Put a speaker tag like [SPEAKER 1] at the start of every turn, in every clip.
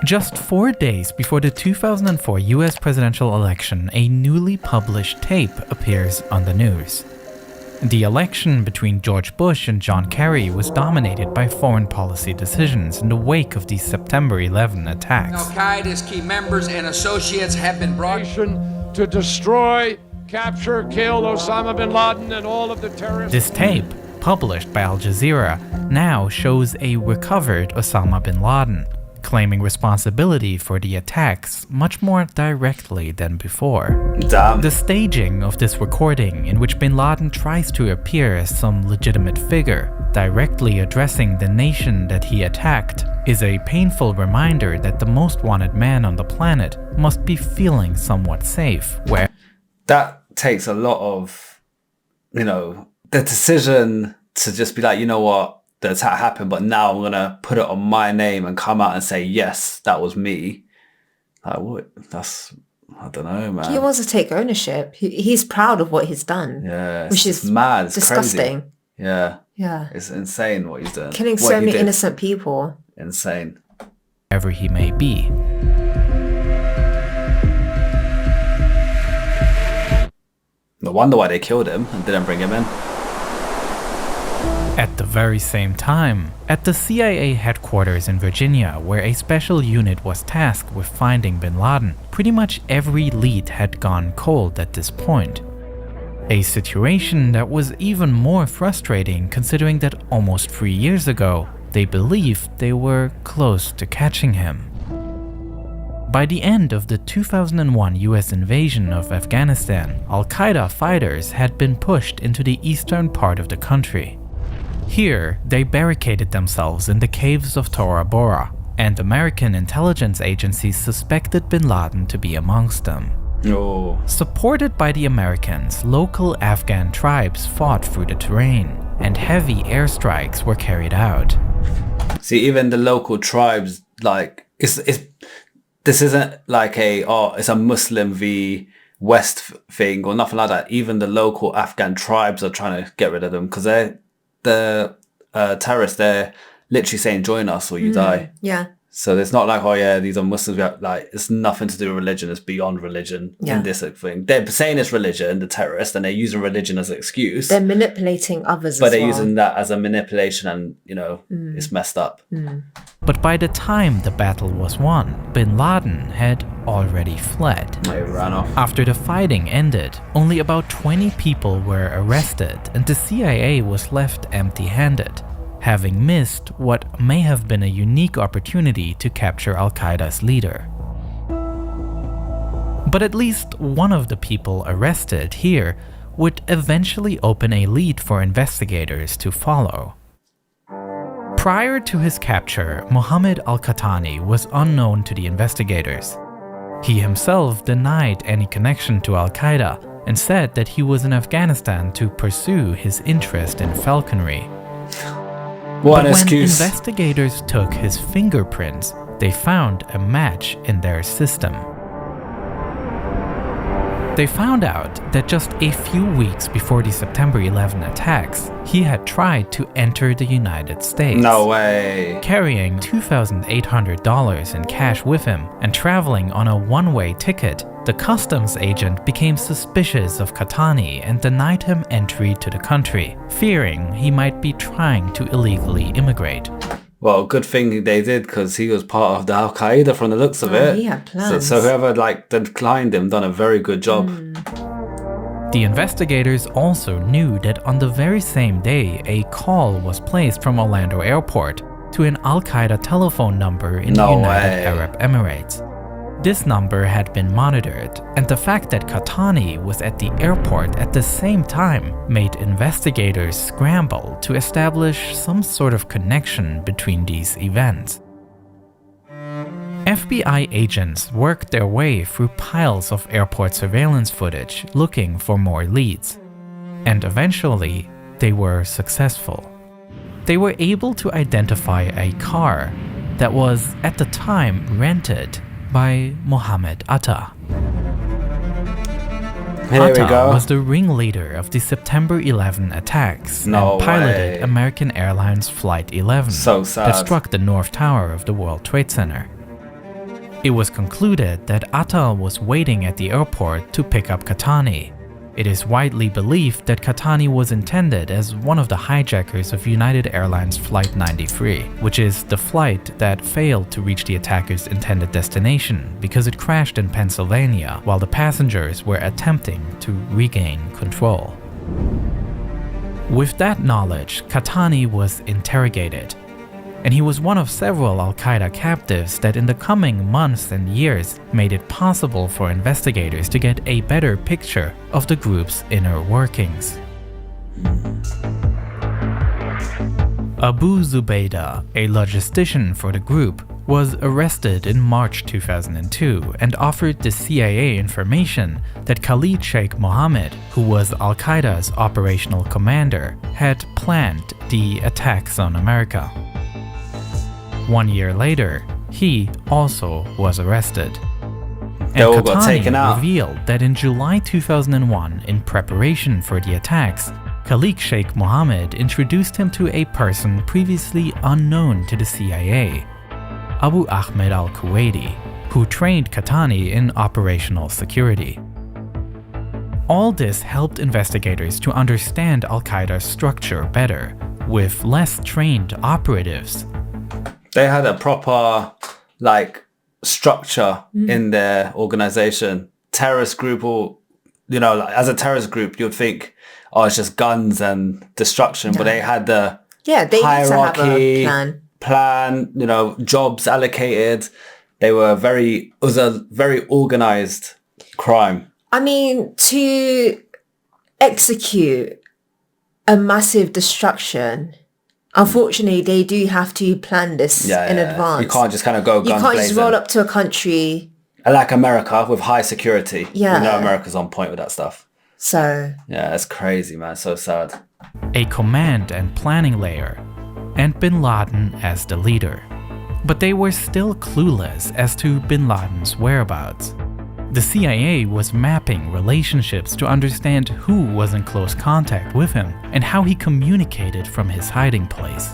[SPEAKER 1] Just 4 days before the 2004 US presidential election, a newly published tape appears on the news. The election between George Bush and John Kerry was dominated by foreign policy decisions in the wake of the September 11 attacks.
[SPEAKER 2] Al-Qaeda's key members and associates have been brought
[SPEAKER 3] to destroy, capture, kill Osama bin Laden and all of the terrorists.
[SPEAKER 1] This tape, published by Al Jazeera, now shows a recovered Osama bin Laden, claiming responsibility for the attacks much more directly than before.
[SPEAKER 4] Damn.
[SPEAKER 1] The staging of this recording, in which bin Laden tries to appear as some legitimate figure, directly addressing the nation that he attacked, is a painful reminder that the most wanted man on the planet must be feeling somewhat safe, where
[SPEAKER 4] that takes a lot of, the decision to just be like, you know what, the attack happened, but now I'm gonna put it on my name and come out and say, yes, that was me. Like, what? That's, I don't know, man.
[SPEAKER 5] He wants to take ownership. He's proud of what he's done.
[SPEAKER 4] Yeah,
[SPEAKER 5] which is
[SPEAKER 4] mad. It's
[SPEAKER 5] disgusting.
[SPEAKER 4] Crazy. Yeah.
[SPEAKER 5] Yeah.
[SPEAKER 4] It's insane what he's doing.
[SPEAKER 5] Killing so many innocent people.
[SPEAKER 4] Insane.
[SPEAKER 1] Wherever he may be.
[SPEAKER 4] No wonder why they killed him and didn't bring him in.
[SPEAKER 1] At the very same time, at the CIA headquarters in Virginia, where a special unit was tasked with finding bin Laden, pretty much every lead had gone cold at this point. A situation that was even more frustrating considering that almost 3 years ago, they believed they were close to catching him. By the end of the 2001 US invasion of Afghanistan, Al-Qaeda fighters had been pushed into the eastern part of the country. Here, they barricaded themselves in the caves of Tora Bora, and American intelligence agencies suspected bin Laden to be amongst them.
[SPEAKER 4] Oh.
[SPEAKER 1] Supported by the Americans, local Afghan tribes fought through the terrain, and heavy airstrikes were carried out.
[SPEAKER 4] See, even the local tribes, like, this isn't like it's a Muslim v West thing or nothing like that. Even the local Afghan tribes are trying to get rid of them because the terrorists, they're literally saying, join us or you die.
[SPEAKER 5] Yeah.
[SPEAKER 4] So it's not like, these are Muslims. Like, it's nothing to do with religion. It's beyond religion in this thing. They're saying it's religion, the terrorists, and they're using religion as an excuse.
[SPEAKER 5] They're manipulating others
[SPEAKER 4] but they're using that as a manipulation and, it's messed up.
[SPEAKER 1] But by the time the battle was won, bin Laden had already fled.
[SPEAKER 4] They ran off.
[SPEAKER 1] After the fighting ended, only about 20 people were arrested and the CIA was left empty-handed, having missed what may have been a unique opportunity to capture Al-Qaeda's leader. But at least one of the people arrested here would eventually open a lead for investigators to follow. Prior to his capture, Mohammed al-Qahtani was unknown to the investigators. He himself denied any connection to Al-Qaeda and said that he was in Afghanistan to pursue his interest in falconry.
[SPEAKER 4] What an
[SPEAKER 1] But when
[SPEAKER 4] excuse.
[SPEAKER 1] investigators took his fingerprints, they found a match in their system. They found out that just a few weeks before the September 11 attacks, he had tried to enter the United States.
[SPEAKER 4] No way.
[SPEAKER 1] Carrying $2,800 in cash with him and traveling on a one-way ticket, the customs agent became suspicious of Qahtani and denied him entry to the country, fearing he might be trying to illegally immigrate.
[SPEAKER 4] Well, good thing they did because he was part of the Al-Qaeda from the looks of it.
[SPEAKER 5] He had plans.
[SPEAKER 4] So whoever declined him done a very good job.
[SPEAKER 1] The investigators also knew that on the very same day, a call was placed from Orlando Airport to an Al-Qaeda telephone number in the United Arab Emirates. This number had been monitored, and the fact that Qahtani was at the airport at the same time made investigators scramble to establish some sort of connection between these events. FBI agents worked their way through piles of airport surveillance footage looking for more leads, and eventually they were successful. They were able to identify a car that was at the time rented by Mohammed Atta.
[SPEAKER 4] Here we
[SPEAKER 1] Atta
[SPEAKER 4] go.
[SPEAKER 1] was the ringleader of the September 11 attacks and piloted
[SPEAKER 4] way.
[SPEAKER 1] American Airlines Flight 11
[SPEAKER 4] So sad.
[SPEAKER 1] that struck the North Tower of the World Trade Center. It was concluded that Atal was waiting at the airport to pick up Katani. It is widely believed that Katani was intended as one of the hijackers of United Airlines Flight 93, which is the flight that failed to reach the attacker's intended destination because it crashed in Pennsylvania while the passengers were attempting to regain control. With that knowledge, Katani was interrogated, and he was one of several Al-Qaeda captives that in the coming months and years made it possible for investigators to get a better picture of the group's inner workings. Abu Zubaydah, a logistician for the group, was arrested in March 2002 and offered the CIA information that Khalid Sheikh Mohammed, who was Al-Qaeda's operational commander, had planned the attacks on America. 1 year later, he also was arrested.
[SPEAKER 4] They all got
[SPEAKER 1] Katani
[SPEAKER 4] taken out.
[SPEAKER 1] revealed that in July 2001, in preparation for the attacks, Khalid Sheikh Mohammed introduced him to a person previously unknown to the CIA, Abu Ahmed al-Kuwaiti, who trained Katani in operational security. All this helped investigators to understand Al-Qaeda's structure better, with less trained operatives.
[SPEAKER 4] They had a proper, like, structure in their organization. Terrorist group, or, you know, like, as a terrorist group, you'd think, oh, it's just guns and destruction. But they had the
[SPEAKER 5] Yeah, they
[SPEAKER 4] hierarchy,
[SPEAKER 5] need to have a plan.
[SPEAKER 4] you know, jobs allocated. It was a very organized crime.
[SPEAKER 5] I mean, to execute a massive destruction, unfortunately, they do have to plan this in advance.
[SPEAKER 4] You can't just kind of go guns
[SPEAKER 5] You can't just
[SPEAKER 4] blazing.
[SPEAKER 5] roll up to a country.
[SPEAKER 4] Like America with high security.
[SPEAKER 5] Yeah.
[SPEAKER 4] We know America's on point with that stuff.
[SPEAKER 5] So,
[SPEAKER 4] Yeah, it's crazy, man. So sad.
[SPEAKER 1] A command and planning layer, and Bin Laden as the leader. But they were still clueless as to Bin Laden's whereabouts. The CIA was mapping relationships to understand who was in close contact with him and how he communicated from his hiding place.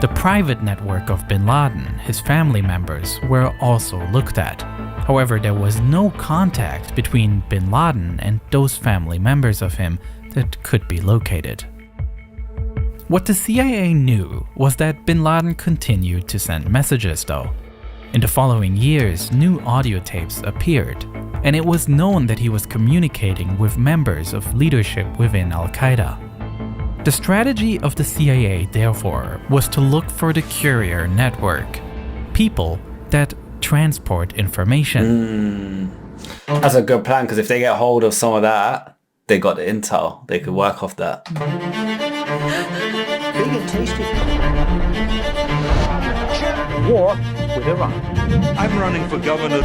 [SPEAKER 1] The private network of Bin Laden, his family members, were also looked at. However, there was no contact between Bin Laden and those family members of him that could be located. What the CIA knew was that Bin Laden continued to send messages though. In the following years, new audio tapes appeared, and it was known that he was communicating with members of leadership within Al-Qaeda. The strategy of the CIA, therefore, was to look for the courier network, people that transport information.
[SPEAKER 4] That's a good plan, because if they get hold of some of that, they got the intel. They could work off that.
[SPEAKER 6] Big and tasty. War with Iran.
[SPEAKER 7] I'm running for governor.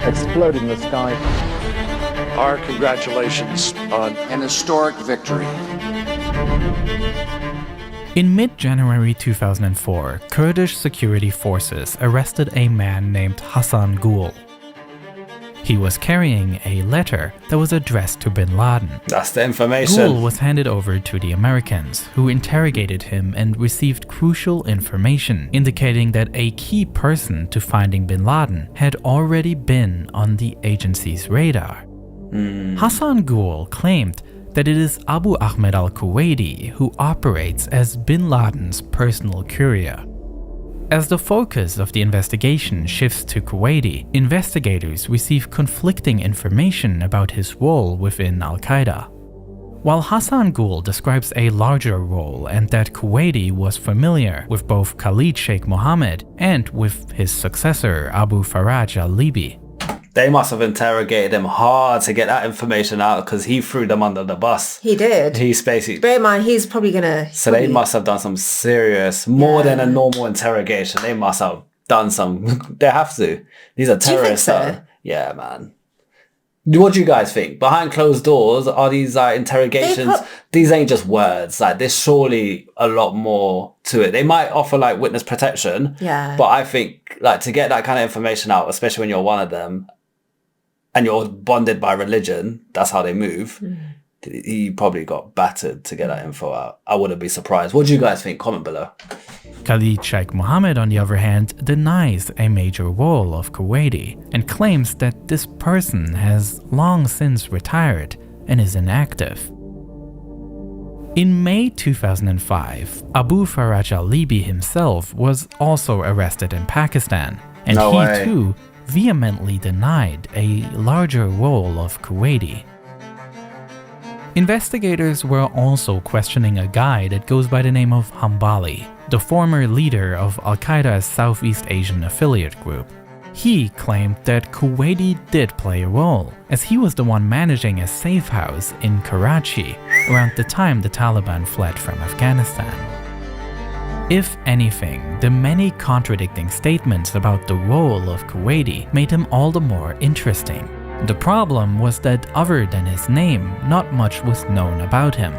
[SPEAKER 6] Explode in the sky.
[SPEAKER 3] Our congratulations on
[SPEAKER 2] An historic victory.
[SPEAKER 1] In mid-January 2004, Kurdish security forces arrested a man named Hassan Gul. He was carrying a letter that was addressed to Bin Laden.
[SPEAKER 4] That's the information.
[SPEAKER 1] Gul was handed over to the Americans, who interrogated him and received crucial information indicating that a key person to finding Bin Laden had already been on the agency's radar. Hassan Gul claimed that it is Abu Ahmed al-Kuwaiti who operates as Bin Laden's personal courier. As the focus of the investigation shifts to Kuwaiti, investigators receive conflicting information about his role within Al-Qaeda. While Hassan Gul describes a larger role and that Kuwaiti was familiar with both Khalid Sheikh Mohammed and with his successor Abu Faraj al-Libi.
[SPEAKER 4] They must have interrogated him hard to get that information out, because he threw them under the bus.
[SPEAKER 5] he did.
[SPEAKER 4] He's basically...
[SPEAKER 5] Bear in mind, he's probably gonna...
[SPEAKER 4] So they must have done some serious, more than a normal interrogation. They must have done some... They have to. These are
[SPEAKER 5] Do you think
[SPEAKER 4] terrorists.
[SPEAKER 5] so?
[SPEAKER 4] Yeah, man. What do you guys think? Behind closed doors, are these interrogations? These ain't just words. Like, there's surely a lot more to it. They might offer like witness protection.
[SPEAKER 5] Yeah.
[SPEAKER 4] But I think like to get that kind of information out, especially when you're one of them, and you're bonded by religion, that's how they move. he probably got battered to get that info out. I wouldn't be surprised. What do you guys think? Comment below.
[SPEAKER 1] Khalid Sheikh Mohammed, on the other hand, denies a major role of Kuwaiti and claims that this person has long since retired and is inactive. In May 2005, Abu Faraj al-Libi himself was also arrested in Pakistan, and
[SPEAKER 4] No way.
[SPEAKER 1] too vehemently denied a larger role of Kuwaiti. Investigators were also questioning a guy that goes by the name of Hambali, the former leader of Al-Qaeda's Southeast Asian affiliate group. He claimed that Kuwaiti did play a role, as he was the one managing a safe house in Karachi around the time the Taliban fled from Afghanistan. If anything, the many contradicting statements about the role of Kuwaiti made him all the more interesting. The problem was that other than his name, not much was known about him.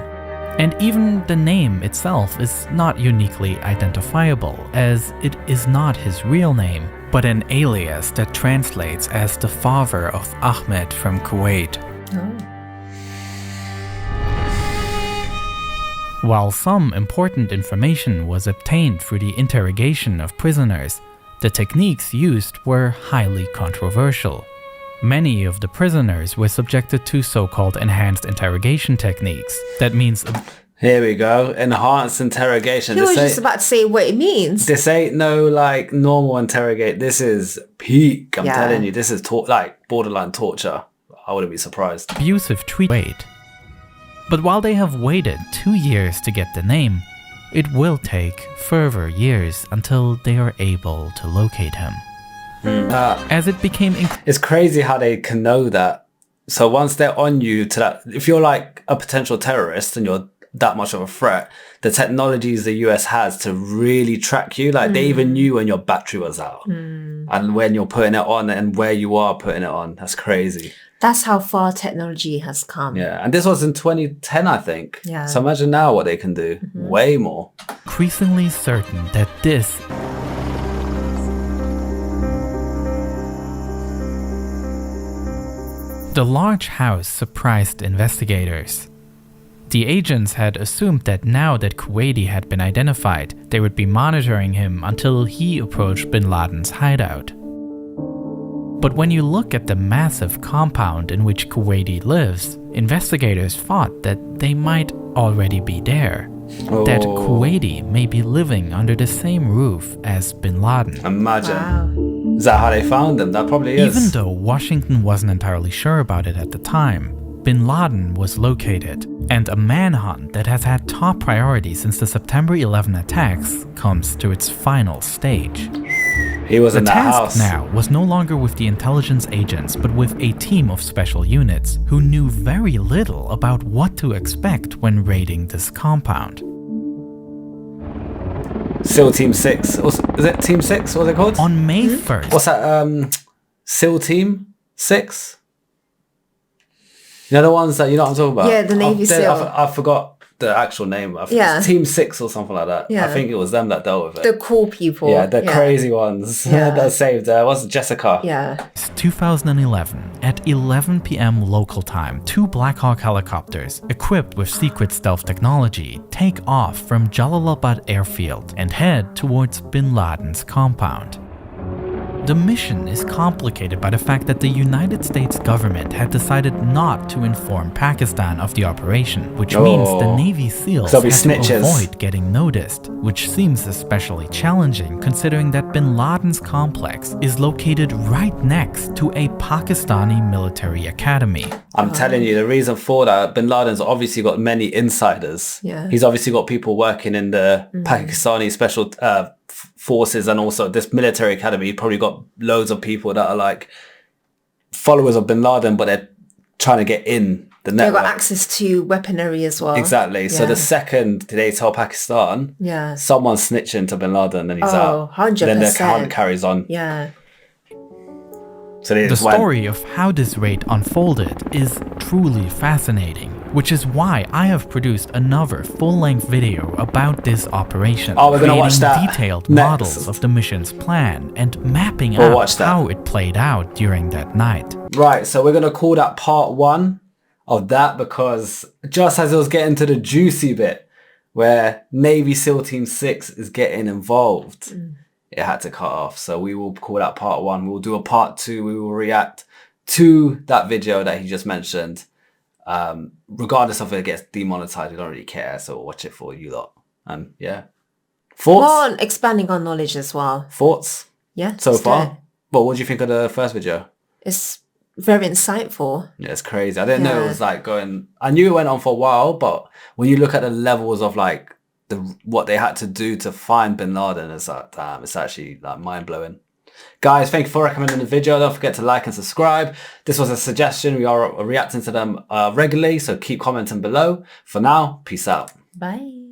[SPEAKER 1] And even the name itself is not uniquely identifiable, as it is not his real name, but an alias that translates as the father of Ahmed from Kuwait. While some important information was obtained through the interrogation of prisoners, the techniques used were highly controversial. Many of the prisoners were subjected to so-called enhanced interrogation techniques. That means...
[SPEAKER 4] Here we go. Enhanced interrogation.
[SPEAKER 5] He was just about to say what it means.
[SPEAKER 4] This ain't no like normal interrogate. This is peak. I'm
[SPEAKER 5] Yeah.
[SPEAKER 4] telling you, this is like borderline torture. I wouldn't be surprised.
[SPEAKER 1] abusive treatment. But while they have waited 2 years to get the name, it will take further years until they are able to locate him. As it became
[SPEAKER 4] It's crazy how they can know that. So once they're on you to that, if you're like a potential terrorist and you're that much of a threat, the technologies the US has to really track you, like they even knew when your battery was out and when you're putting it on and where you are putting it on. That's crazy.
[SPEAKER 5] That's how far technology has come.
[SPEAKER 4] Yeah, and this was in 2010, I think.
[SPEAKER 5] Yeah.
[SPEAKER 4] So imagine now what they can do. Way more.
[SPEAKER 1] increasingly certain that this The large house surprised investigators. The agents had assumed that now that Kuwaiti had been identified, they would be monitoring him until he approached bin Laden's hideout. But when you look at the massive compound in which Kuwaiti lives, investigators thought that they might already be there. That Kuwaiti may be living under the same roof as bin Laden.
[SPEAKER 4] Imagine.
[SPEAKER 5] Wow.
[SPEAKER 4] Is that how they found him? That probably is.
[SPEAKER 1] Even though Washington wasn't entirely sure about it at the time, bin Laden was located, and a manhunt that has had top priority since the September 11 attacks comes to its final stage.
[SPEAKER 4] He was
[SPEAKER 1] The
[SPEAKER 4] in that
[SPEAKER 1] task
[SPEAKER 4] house.
[SPEAKER 1] now was no longer with the intelligence agents, but with a team of special units who knew very little about what to expect when raiding this compound.
[SPEAKER 4] SEAL Team 6. Is it Team 6? What's it called?
[SPEAKER 1] On May 1st,
[SPEAKER 4] What's that? SEAL Team 6? You know the ones that, you know what I'm talking about?
[SPEAKER 5] Yeah, the Navy SEAL.
[SPEAKER 4] I forgot the actual name.
[SPEAKER 5] Yeah.
[SPEAKER 4] It's Team 6 or something like that.
[SPEAKER 5] Yeah.
[SPEAKER 4] I think it was them that dealt with it.
[SPEAKER 5] The cool people.
[SPEAKER 4] Yeah, the crazy ones
[SPEAKER 5] Yeah.
[SPEAKER 4] that saved what's it, Jessica?
[SPEAKER 5] Yeah.
[SPEAKER 1] 2011, at 11 p.m. local time, two Black Hawk helicopters, equipped with secret stealth technology, take off from Jalalabad airfield and head towards bin Laden's compound. The mission is complicated by the fact that the United States government had decided not to inform Pakistan of the operation, which means the Navy SEALs
[SPEAKER 4] There'll be
[SPEAKER 1] had to
[SPEAKER 4] snitches.
[SPEAKER 1] avoid getting noticed, which seems especially challenging considering that bin Laden's complex is located right next to a Pakistani military academy.
[SPEAKER 4] I'm telling you, the reason for that, bin Laden's obviously got many insiders.
[SPEAKER 5] Yeah.
[SPEAKER 4] He's obviously got people working in the Pakistani special forces and also this military academy. He probably got loads of people that are like followers of bin Laden, but they're trying to get in the
[SPEAKER 5] They've
[SPEAKER 4] network.
[SPEAKER 5] got access to weaponry as well.
[SPEAKER 4] Exactly. So
[SPEAKER 5] Yeah.
[SPEAKER 4] the second they tell Pakistan,
[SPEAKER 5] Yeah.
[SPEAKER 4] someone's snitching to bin Laden and he's out.
[SPEAKER 5] 100%.
[SPEAKER 4] Then the count carries on.
[SPEAKER 5] Yeah.
[SPEAKER 4] So they
[SPEAKER 1] The
[SPEAKER 4] just went.
[SPEAKER 1] story of how this raid unfolded is truly fascinating, which is why I have produced another full-length video about this operation,
[SPEAKER 4] Oh, we're gonna watch
[SPEAKER 1] creating
[SPEAKER 4] that
[SPEAKER 1] detailed
[SPEAKER 4] next.
[SPEAKER 1] models of the mission's plan and mapping
[SPEAKER 4] We'll
[SPEAKER 1] out
[SPEAKER 4] watch that.
[SPEAKER 1] how it played out during that night.
[SPEAKER 4] Right, so we're going to call that part 1 of that because just as it was getting to the juicy bit where Navy SEAL Team 6 is getting involved, it had to cut off. So we will call that part 1. We'll do a part 2. We will react to that video that he just mentioned. Regardless of if it gets demonetized, we don't really care. So we'll watch it for you lot. And yeah. Thoughts?
[SPEAKER 5] More on expanding our knowledge as well.
[SPEAKER 4] Thoughts?
[SPEAKER 5] Yeah.
[SPEAKER 4] So
[SPEAKER 5] let's do
[SPEAKER 4] far?
[SPEAKER 5] it.
[SPEAKER 4] But what do you think of the first video?
[SPEAKER 5] It's very insightful.
[SPEAKER 4] Yeah, it's crazy. I didn't know it was like going... I knew it went on for a while, but when you look at the levels of like what they had to do to find Bin Laden, it's like, damn, it's actually like mind-blowing. Guys, thank you for recommending the video. Don't forget to like and subscribe. This was a suggestion. We are reacting to them regularly, so keep commenting below. For now, peace out.
[SPEAKER 5] Bye.